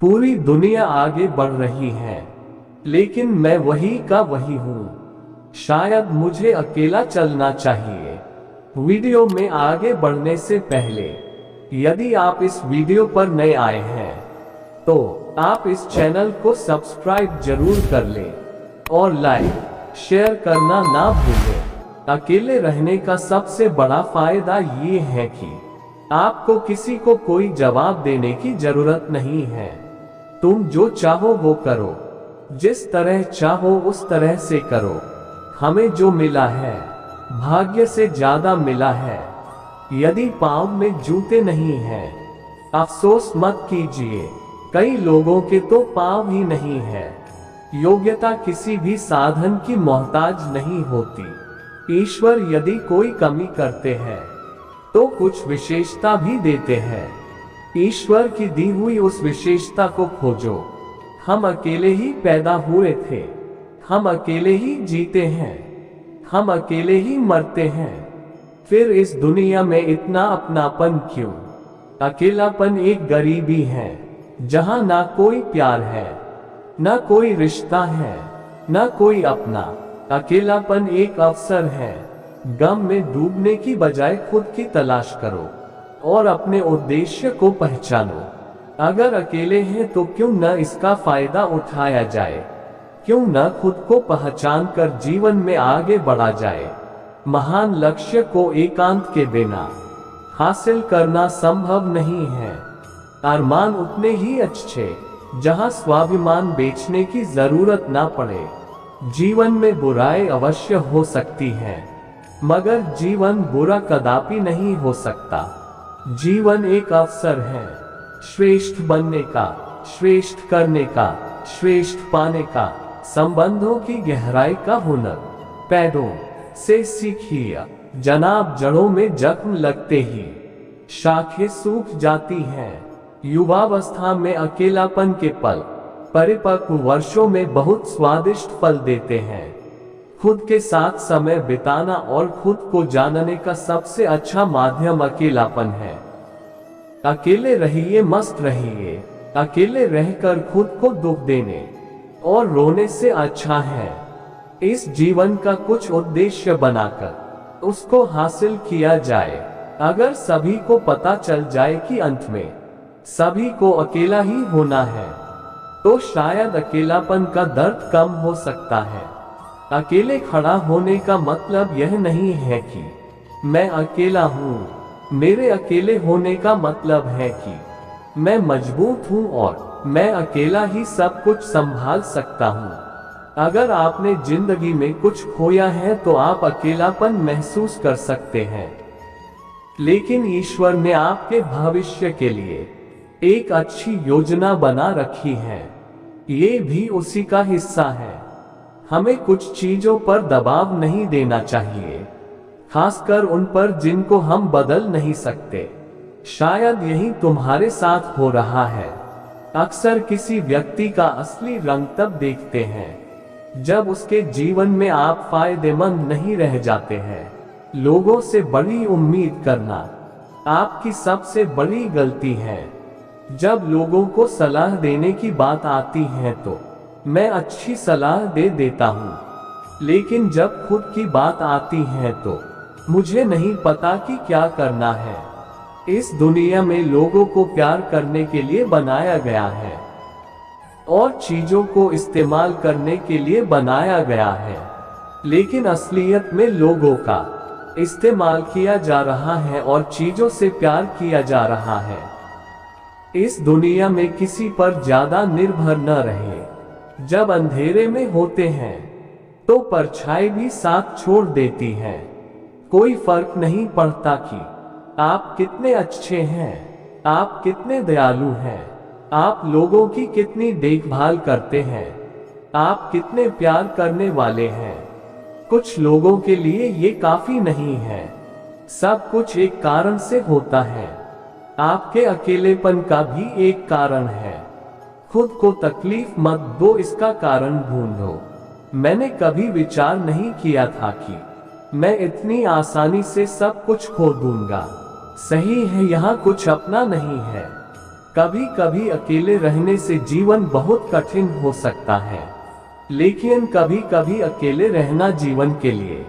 पूरी दुनिया आगे बढ़ रही है, लेकिन मैं वही का वही हूँ। शायद मुझे अकेला चलना चाहिए। वीडियो में आगे बढ़ने से पहले, यदि आप इस वीडियो पर नए आए हैं, तो आप इस चैनल को सब्सक्राइब जरूर कर लें और लाइक, शेयर करना ना भूलें। अकेले रहने का सबसे बड़ा फायदा ये है कि आपको किसी को कोई जवाब देने की जरूरत नहीं है। तुम जो चाहो वो करो, जिस तरह चाहो उस तरह से करो। हमें जो मिला है, भाग्य से ज्यादा मिला है। यदि पाँव में जूते नहीं हैं, अफसोस मत कीजिए। कई लोगों के तो पाँव ही नहीं है। योग्यता किसी भी साधन की मोहताज नहीं होती। ईश्वर यदि कोई कमी करते हैं, तो कुछ विशेषता भी देते हैं। ईश्वर की दी हुई उस विशेषता को खोजो। हम अकेले ही पैदा हुए थे, हम अकेले ही जीते हैं, हम अकेले ही मरते हैं। फिर इस दुनिया में इतना अपनापन क्यों? अकेलापन एक गरीबी है, जहां ना कोई प्यार है, ना कोई रिश्ता है, ना कोई अपना। अकेलापन एक अवसर है। गम में डूबने की बजाय खुद की तलाश करो और अपने उद्देश्य को पहचानो। अगर अकेले हैं तो क्यों न इसका फायदा उठाया जाए? क्यों न खुद को पहचान कर जीवन में आगे बढ़ा जाए? महान लक्ष्य को एकांत के बिना हासिल करना संभव नहीं है। अरमान उतने ही अच्छे जहां स्वाभिमान बेचने की जरूरत ना पड़े। जीवन में बुराई अवश्य हो सकती है, मगर जीवन बुरा कदापि नहीं हो सकता। जीवन एक अवसर है, श्रेष्ठ बनने का, श्रेष्ठ करने का, श्रेष्ठ पाने का। संबंधों की गहराई का हुनर पैरों से सीखिए। जनाब, जड़ों में जख्म लगते ही शाखें सूख जाती हैं। युवावस्था में अकेलापन के पल परिपक्व वर्षों में बहुत स्वादिष्ट फल देते हैं। खुद के साथ समय बिताना और खुद को जानने का सबसे अच्छा माध्यम अकेलापन है। अकेले रहिए, मस्त रहिए। अकेले रहकर खुद को दुख देने और रोने से अच्छा है इस जीवन का कुछ उद्देश्य बनाकर उसको हासिल किया जाए। अगर सभी को पता चल जाए कि अंत में सभी को अकेला ही होना है, तो शायद अकेलापन का दर्द कम हो सकता है। अकेले खड़ा होने का मतलब यह नहीं है कि मैं अकेला हूँ। मेरे अकेले होने का मतलब है कि मैं मजबूत हूँ और मैं अकेला ही सब कुछ संभाल सकता हूँ। अगर आपने जिंदगी में कुछ खोया है तो आप अकेलापन महसूस कर सकते हैं, लेकिन ईश्वर ने आपके भविष्य के लिए एक अच्छी योजना बना रखी है। ये भी उसी का हिस्सा है। हमें कुछ चीजों पर दबाव नहीं देना चाहिए, खासकर उन पर जिनको हम बदल नहीं सकते। शायद यही तुम्हारे साथ हो रहा है। अक्सर किसी व्यक्ति का असली रंग तब देखते हैं जब उसके जीवन में आप फायदेमंद नहीं रह जाते हैं। लोगों से बड़ी उम्मीद करना आपकी सबसे बड़ी गलती है। जब लोगों को सलाह देने की बात आती है तो मैं अच्छी सलाह दे देता हूँ, लेकिन जब खुद की बात आती है तो मुझे नहीं पता कि क्या करना है। इस दुनिया में लोगों को प्यार करने के लिए बनाया गया है और चीजों को इस्तेमाल करने के लिए बनाया गया है, लेकिन असलियत में लोगों का इस्तेमाल किया जा रहा है और चीजों से प्यार किया जा रहा है। इस दुनिया में किसी पर ज्यादा निर्भर न रहे। जब अंधेरे में होते हैं तो परछाई भी साथ छोड़ देती है। कोई फर्क नहीं पड़ता कि आप कितने अच्छे हैं, आप कितने दयालु हैं, आप लोगों की कितनी देखभाल करते हैं, आप कितने प्यार करने वाले हैं। कुछ लोगों के लिए ये काफी नहीं है। सब कुछ एक कारण से होता है। आपके अकेलेपन का भी एक कारण है। खुद को तकलीफ मत दो, इसका कारण ढूंढो। मैंने कभी विचार नहीं किया था कि मैं इतनी आसानी से सब कुछ खो दूंगा। सही है, यहाँ कुछ अपना नहीं है। कभी कभी अकेले रहने से जीवन बहुत कठिन हो सकता है, लेकिन कभी कभी अकेले रहना जीवन के लिए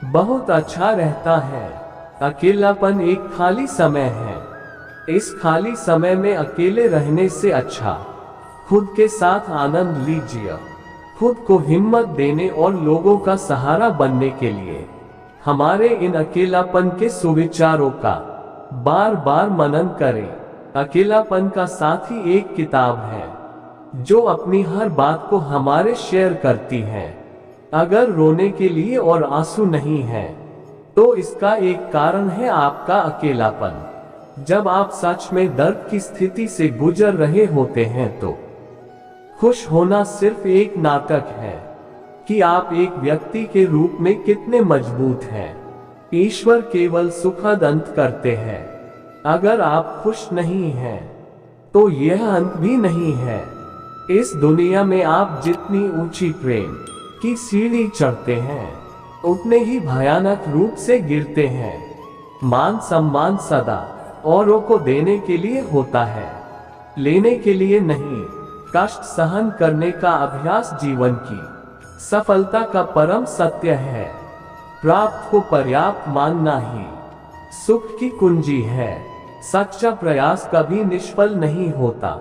बहुत अच्छा रहता है। अकेलापन एक खाली समय है। इस खाली समय में अकेले रहने से अच्छा खुद के साथ आनंद लीजिए। खुद को हिम्मत देने और लोगों का सहारा बनने के लिए हमारे इन अकेलापन के सुविचारों का बार बार मनन करें। अकेलापन का साथी एक किताब है जो अपनी हर बात को हमारे शेयर करती है। अगर रोने के लिए और आंसू नहीं है तो इसका एक कारण है आपका अकेलापन। जब आप सच में दर्द की स्थिति से गुजर रहे होते हैं तो खुश होना सिर्फ एक नाटक है कि आप एक व्यक्ति के रूप में कितने मजबूत हैं। ईश्वर केवल सुखद अंत करते हैं। अगर आप खुश नहीं हैं तो यह अंत भी नहीं है। इस दुनिया में आप जितनी ऊंची प्रेम की सीढ़ी चढ़ते हैं उतने ही भयानक रूप से गिरते हैं। मान सम्मान सदा औरों को देने के लिए होता है, लेने के लिए नहीं। कष्ट सहन करने का अभ्यास जीवन की सफलता का परम सत्य है। प्राप्त को पर्याप्त मानना ही सुख की कुंजी है। सच्चा प्रयास कभी निष्फल नहीं होता।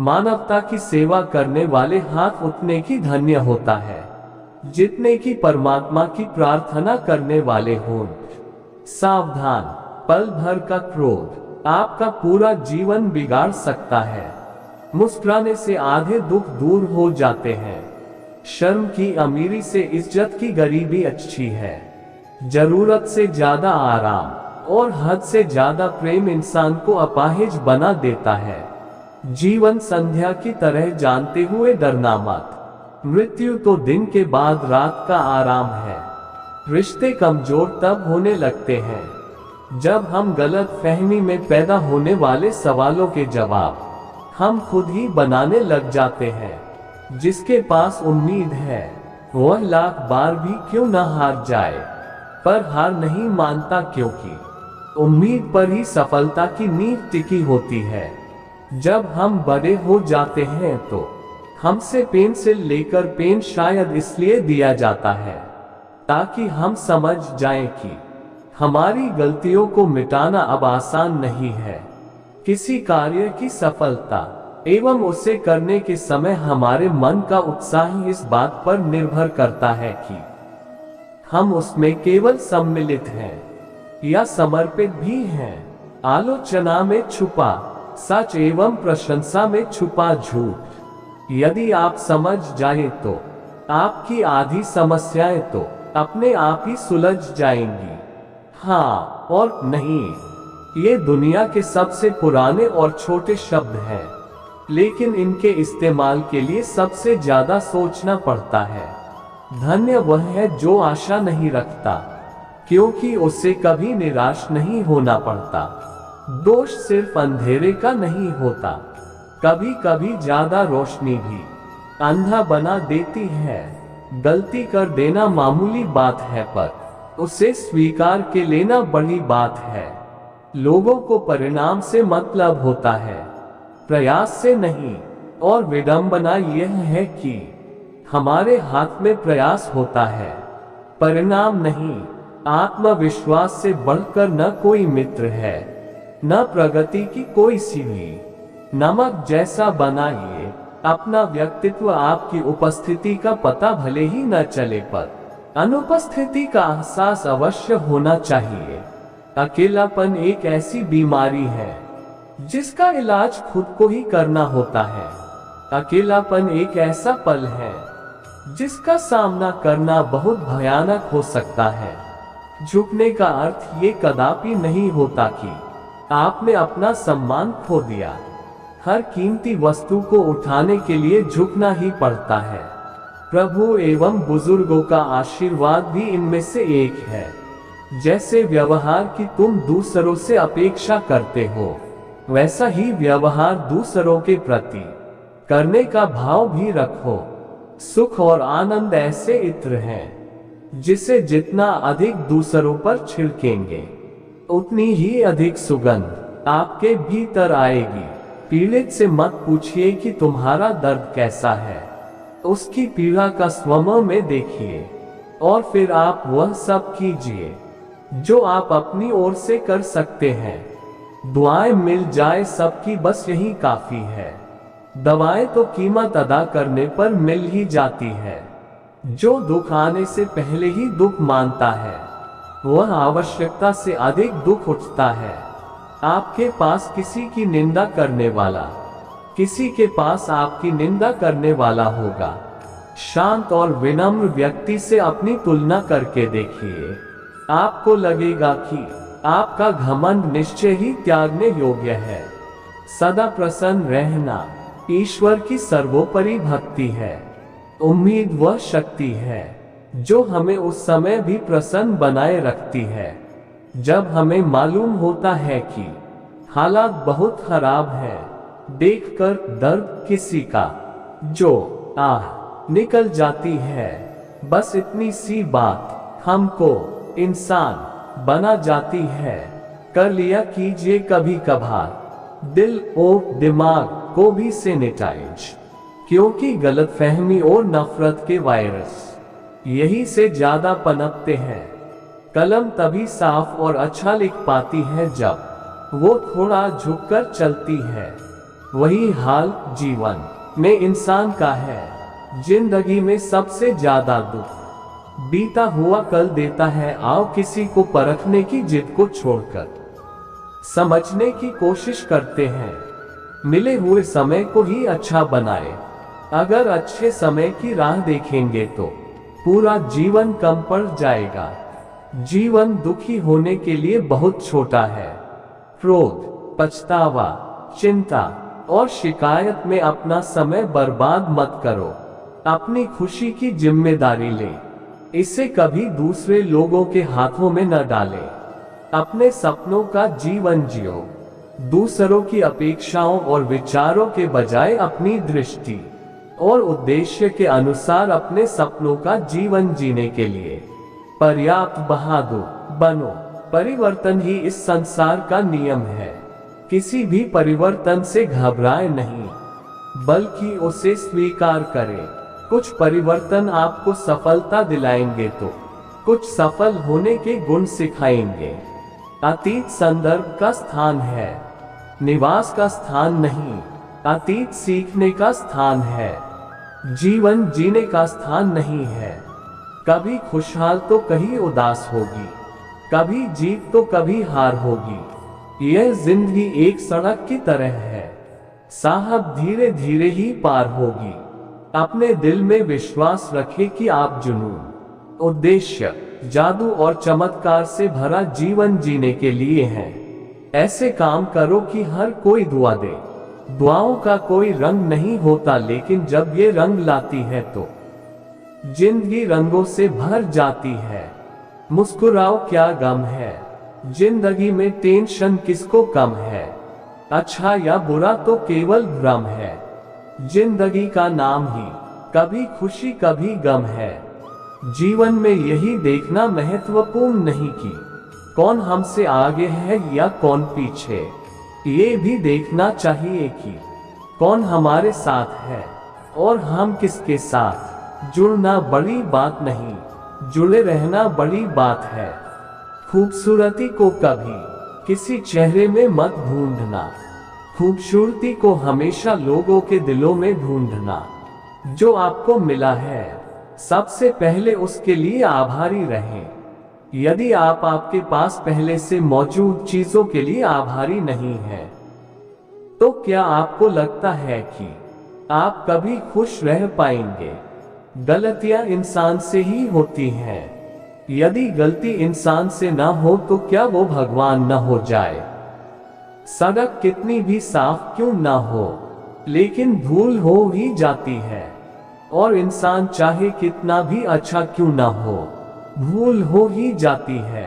मानवता की सेवा करने वाले हाथ उतने की धन्य होता है जितने की परमात्मा की प्रार्थना करने वाले हों। सावधान, पल भर का क्रोध आपका पूरा जीवन बिगाड़ सकता है। मुस्कुराने से आधे दुख दूर हो जाते हैं। शर्म की अमीरी से इज्जत की गरीबी अच्छी है। जरूरत से ज्यादा आराम और हद से ज्यादा प्रेम इंसान को अपाहिज बना देता है। जीवन संध्या की तरह जानते हुए डरना मत। मृत्यु तो दिन के बाद रात का आराम है। रिश्ते कमजोर तब होने लगते हैं जब हम गलत फहमी में पैदा होने वाले सवालों के जवाब हम खुद ही बनाने लग जाते हैं। जिसके पास उम्मीद है वह लाख बार भी क्यों न हार जाए, पर हार नहीं मानता, क्योंकि उम्मीद पर ही सफलता की नींव टिकी होती है। जब हम बड़े हो जाते हैं तो हमसे पेंसिल लेकर पेन शायद इसलिए दिया जाता है ताकि हम समझ जाएं कि हमारी गलतियों को मिटाना अब आसान नहीं है। किसी कार्य की सफलता एवं उसे करने के समय हमारे मन का उत्साह इस बात पर निर्भर करता है कि हम उसमें केवल सम्मिलित हैं या समर्पित भी हैं। आलोचना में छुपा सच एवं प्रशंसा में छुपा झूठ। यदि आप समझ जाएं तो आपकी आधी समस्याएं तो अपने आप ही सुलझ जाएंगी। हाँ और नहीं, ये दुनिया के सबसे पुराने और छोटे शब्द हैं, लेकिन इनके इस्तेमाल के लिए सबसे ज्यादा सोचना पड़ता है। धन्य वह है जो आशा नहीं रखता, क्योंकि उससे कभी निराश नहीं होना पड़ता। दोष सिर्फ अंधेरे का नहीं होता, कभी कभी ज्यादा रोशनी भी अंधा बना देती है। गलती कर देना मामूली बात है, पर उसे स्वीकार के लेना बड़ी बात है। लोगों को परिणाम से मतलब होता है, प्रयास से नहीं। और विडंबना यह है कि हमारे हाथ में प्रयास होता है, परिणाम नहीं। आत्मविश्वास से बढ़कर न कोई मित्र है, न प्रगति की कोई सीढ़ी। नमक जैसा बनाइए अपना व्यक्तित्व। आपकी उपस्थिति का पता भले ही न चले, पर अनुपस्थिति का एहसास अवश्य होना चाहिए। अकेलापन एक ऐसी बीमारी है जिसका इलाज खुद को ही करना होता है। अकेलापन एक ऐसा पल है जिसका सामना करना बहुत भयानक हो सकता है। झुकने का अर्थ ये कदापि नहीं होता कि आपने अपना सम्मान खो दिया। हर कीमती वस्तु को उठाने के लिए झुकना ही पड़ता है। प्रभु एवं बुजुर्गों का आशीर्वाद भी इनमें से एक है। जैसे व्यवहार की तुम दूसरों से अपेक्षा करते हो, वैसा ही व्यवहार दूसरों के प्रति करने का भाव भी रखो। सुख और आनंद ऐसे इत्र हैं जिसे जितना अधिक दूसरों पर छिड़केंगे उतनी ही अधिक सुगंध आपके भीतर आएगी। पीड़ित से मत पूछिए कि तुम्हारा दर्द कैसा है, उसकी पीड़ा का स्वयं में देखिए और फिर आप वह सब कीजिए जो आप अपनी ओर से कर सकते हैं। दुआएं मिल जाए सबकी, बस यही काफी है। दवाएं तो कीमत अदा करने पर मिल ही जाती है। जो दुख आने से पहले ही दुख मानता है, वह आवश्यकता से अधिक दुख उठता है। आपके पास किसी की निंदा करने वाला, किसी के पास आपकी निंदा करने वाला होगा। शांत और विनम्र व्यक्ति से अपनी तुलना करके देखिए, आपको लगेगा कि आपका घमंड निश्चय ही त्यागने योग्य है। सदा प्रसन्न रहना ईश्वर की सर्वोपरि भक्ति है। उम्मीद वह शक्ति है जो हमें उस समय भी प्रसन्न बनाए रखती है जब हमें मालूम होता है कि हालात बहुत खराब है। देखकर दर्द किसी का जो आह निकल जाती है, बस इतनी सी बात हमको इंसान बना जाती है। कर लिया कीजिए कभी कभार दिल और दिमाग को भी सैनिटाइज, क्योंकि गलतफहमी और नफरत के वायरस यही से ज्यादा पनपते हैं। कलम तभी साफ और अच्छा लिख पाती है जब वो थोड़ा झुककर चलती है। वही हाल जीवन में इंसान का है। जिंदगी में सबसे ज्यादा दुख बीता हुआ कल देता है। आओ किसी को परखने की जिद को छोड़कर समझने की कोशिश करते हैं। मिले हुए समय को ही अच्छा बनाए। अगर अच्छे समय की राह देखेंगे तो पूरा जीवन कम पड़ जाएगा। जीवन दुखी होने के लिए बहुत छोटा है। क्रोध, पछतावा, चिंता और शिकायत में अपना समय बर्बाद मत करो। अपनी खुशी की जिम्मेदारी ले, इसे कभी दूसरे लोगों के हाथों में न डालें। अपने सपनों का जीवन जियो, दूसरों की अपेक्षाओं और विचारों के बजाय अपनी दृष्टि और उद्देश्य के अनुसार अपने सपनों का जीवन जीने के लिए पर्याप्त बहादुर बनो। परिवर्तन ही इस संसार का नियम है। किसी भी परिवर्तन से घबराए नहीं, बल्कि उसे स्वीकार करें। कुछ परिवर्तन आपको सफलता दिलाएंगे तो कुछ सफल होने के गुण सिखाएंगे। अतीत संदर्भ का स्थान है, निवास का स्थान नहीं। अतीत सीखने का स्थान है, जीवन जीने का स्थान नहीं है। कभी खुशहाल तो कहीं उदास होगी, कभी जीत तो कभी हार होगी। यह जिंदगी एक सड़क की तरह है, साहब धीरे धीरे ही पार होगी। अपने दिल में विश्वास रखें कि आप जुनून, उद्देश्य, जादू और चमत्कार से भरा जीवन जीने के लिए हैं। ऐसे काम करो कि हर कोई दुआ दे। दुआओं का कोई रंग नहीं होता, लेकिन जब ये रंग लाती है तो जिंदगी रंगों से भर जाती है। मुस्कुराओ, क्या गम है जिंदगी में, टेंशन किसको कम है। अच्छा या बुरा तो केवल भ्रम है। जिंदगी का नाम ही कभी खुशी कभी गम है। जीवन में यही देखना महत्वपूर्ण नहीं कि कौन हमसे आगे है या कौन पीछे। ये भी देखना चाहिए कि कौन हमारे साथ है और हम किसके साथ। जुड़ना बड़ी बात नहीं, जुड़े रहना बड़ी बात है। खूबसूरती को कभी किसी चेहरे में मत ढूंढना, खूबसूरती को हमेशा लोगों के दिलों में ढूंढना। जो आपको मिला है, सबसे पहले उसके लिए आभारी रहें। यदि आप आपके पास पहले से मौजूद चीजों के लिए आभारी नहीं हैं, तो क्या आपको लगता है कि आप कभी खुश रह पाएंगे? गलतियां इंसान से ही होती हैं। यदि गलती इंसान से ना हो तो क्या वो भगवान न हो जाए? सड़क कितनी भी साफ क्यों ना हो, लेकिन धूल हो ही जाती है। और इंसान चाहे कितना भी अच्छा क्यों ना हो, भूल हो ही जाती है।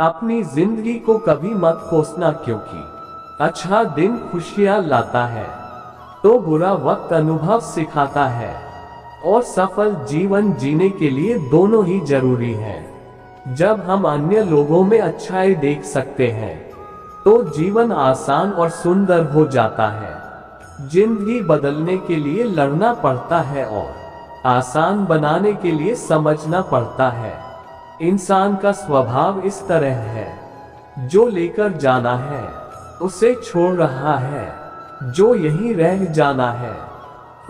अपनी जिंदगी को कभी मत कोसना, क्योंकि अच्छा दिन खुशियां लाता है तो बुरा वक्त अनुभव सिखाता है। और सफल जीवन जीने के लिए दोनों ही जरूरी है। जब हम अन्य लोगों में अच्छाई देख सकते हैं तो जीवन आसान और सुंदर हो जाता है। जिंदगी बदलने के लिए लड़ना पड़ता है और आसान बनाने के लिए समझना पड़ता है। इंसान का स्वभाव इस तरह है, जो लेकर जाना है उसे छोड़ रहा है, जो यहीं रह जाना है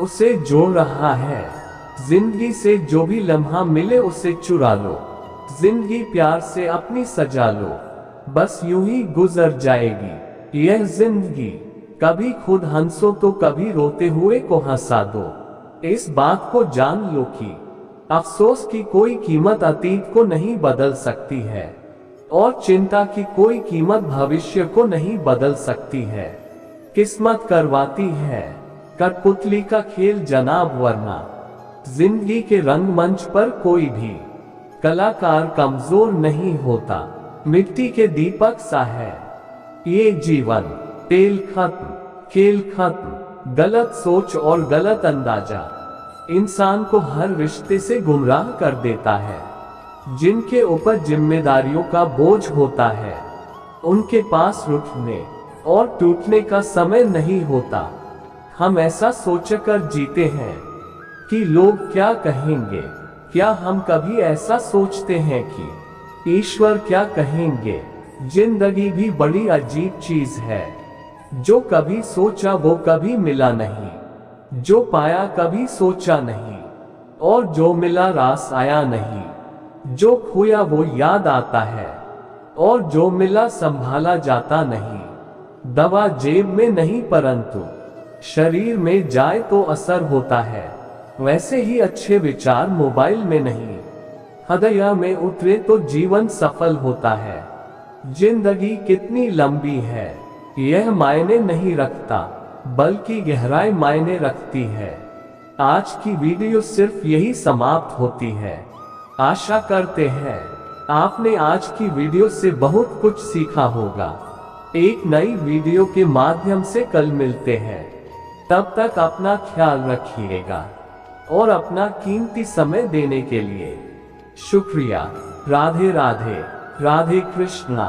उसे जोड़ रहा है। जिंदगी से जो भी लम्हा मिले उसे चुरा लो, जिंदगी प्यार से अपनी सजा लो, बस यूं ही गुजर जाएगी यह जिंदगी। कभी खुद हंसो तो कभी रोते हुए को हंसा दो। इस बात को जान लो कि अफसोस की कोई कीमत अतीत को नहीं बदल सकती है और चिंता की कोई कीमत भविष्य को नहीं बदल सकती है। किस्मत करवाती है कठपुतली का खेल जनाब, वरना जिंदगी के रंगमंच पर कोई भी कलाकार कमजोर नहीं होता, मिट्टी के दीपक सा है ये जीवन। तेल खत्म, खेल खत्म, गलत सोच और गलत अंदाजा इंसान को हर रिश्ते से गुमराह कर देता है। जिनके ऊपर जिम्मेदारियों का बोझ होता है उनके पास रुठने और टूटने का समय नहीं होता। हम ऐसा सोचकर जीते हैं कि लोग क्या कहेंगे। क्या हम कभी ऐसा सोचते हैं कि ईश्वर क्या कहेंगे। जिंदगी भी बड़ी अजीब चीज है, जो कभी सोचा वो कभी मिला नहीं, जो पाया कभी सोचा नहीं और जो मिला रास आया नहीं। जो खोया वो याद आता है और जो मिला संभाला जाता नहीं। दवा जेब में नहीं परंतु शरीर में जाए तो असर होता है, वैसे ही अच्छे विचार मोबाइल में नहीं हृदय में उतरे तो जीवन सफल होता है। जिंदगी कितनी लंबी है यह मायने नहीं रखता, बल्कि गहराई मायने रखती है। आज की वीडियो सिर्फ यही समाप्त होती है। आशा करते हैं आपने आज की वीडियो से बहुत कुछ सीखा होगा। एक नई वीडियो के माध्यम से कल मिलते हैं, तब तक अपना ख्याल रखिएगा और अपना कीमती समय देने के लिए शुक्रिया। राधे राधे, राधे कृष्णा।